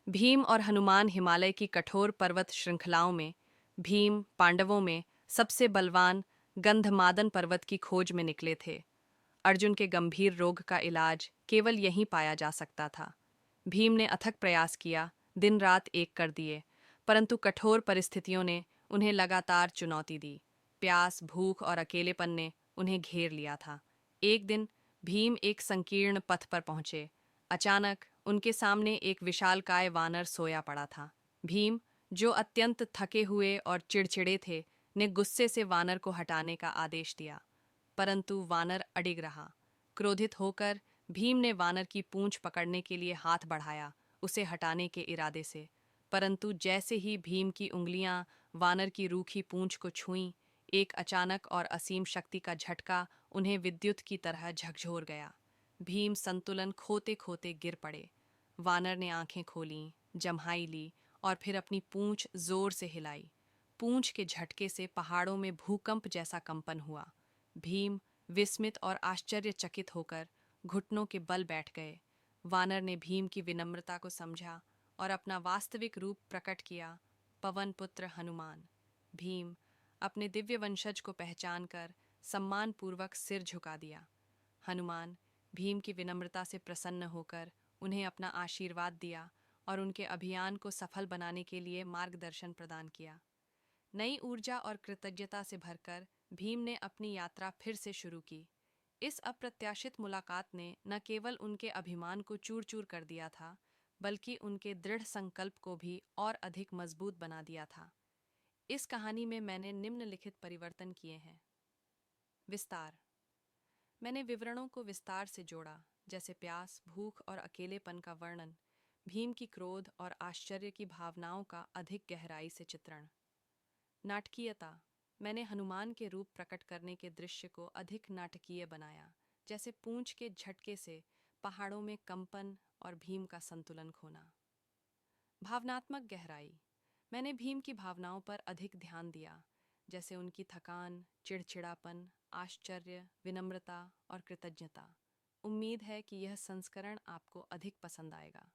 भीम और हनुमान हिमालय की कठोर पर्वत श्रृंखलाओं में, भीम पांडवों में सबसे बलवान गंधमादन पर्वत की खोज में निकले थे। अर्जुन के गंभीर रोग का इलाज केवल यहीं पाया जा सकता था। भीम ने अथक प्रयास किया, दिन रात एक कर दिए, परंतु कठोर परिस्थितियों ने उन्हें लगातार चुनौती दी। प्यास, भूख और अकेलेपन ने उन्हें घेर लिया था। एक दिन भीम एक संकीर्ण पथ पर पहुंचे। अचानक उनके सामने एक विशालकाय वानर सोया पड़ा था। भीम, जो अत्यंत थके हुए और चिड़चिड़े थे, ने गुस्से से वानर को हटाने का आदेश दिया, परंतु वानर अडिग रहा। क्रोधित होकर भीम ने वानर की पूंछ पकड़ने के लिए हाथ बढ़ाया, उसे हटाने के इरादे से। परंतु जैसे ही भीम की उंगलियां वानर की रूखी पूंछ को छुईं, एक अचानक और असीम शक्ति का झटका उन्हें विद्युत की तरह झकझोर गया। भीम संतुलन खोते खोते गिर पड़े। वानर ने आंखें खोलीं, जम्हाई ली और फिर अपनी पूंछ जोर से हिलाई। पूंछ के झटके से पहाड़ों में भूकंप जैसा कंपन हुआ। भीम विस्मित और आश्चर्यचकित होकर घुटनों के बल बैठ गए। वानर ने भीम की विनम्रता को समझा और अपना वास्तविक रूप प्रकट किया, पवन पुत्र हनुमान। भीम अपने दिव्य वंशज को पहचानकर सम्मानपूर्वक सिर झुका दिया। हनुमान भीम की विनम्रता से प्रसन्न होकर उन्हें अपना आशीर्वाद दिया और उनके अभियान को सफल बनाने के लिए मार्गदर्शन प्रदान किया। नई ऊर्जा और कृतज्ञता से भरकर भीम ने अपनी यात्रा फिर से शुरू की। इस अप्रत्याशित मुलाकात ने न केवल उनके अभिमान को चूर चूर कर दिया था, बल्कि उनके दृढ़ संकल्प को भी और अधिक मजबूत बना दिया था। इस कहानी में मैंने निम्नलिखित परिवर्तन किए हैं। विस्तार। मैंने विवरणों को विस्तार से जोड़ा, जैसे प्यास, भूख और अकेलेपन का वर्णन, भीम की क्रोध और आश्चर्य की भावनाओं का अधिक गहराई से चित्रण। नाटकीयता। मैंने हनुमान के रूप प्रकट करने के दृश्य को अधिक नाटकीय बनाया, जैसे पूंछ के झटके से पहाड़ों में कंपन और भीम का संतुलन खोना। भावनात्मक गहराई। मैंने भीम की भावनाओं पर अधिक ध्यान दिया, जैसे उनकी थकान, चिड़चिड़ापन, आश्चर्य, विनम्रता और कृतज्ञता। उम्मीद है कि यह संस्करण आपको अधिक पसंद आएगा।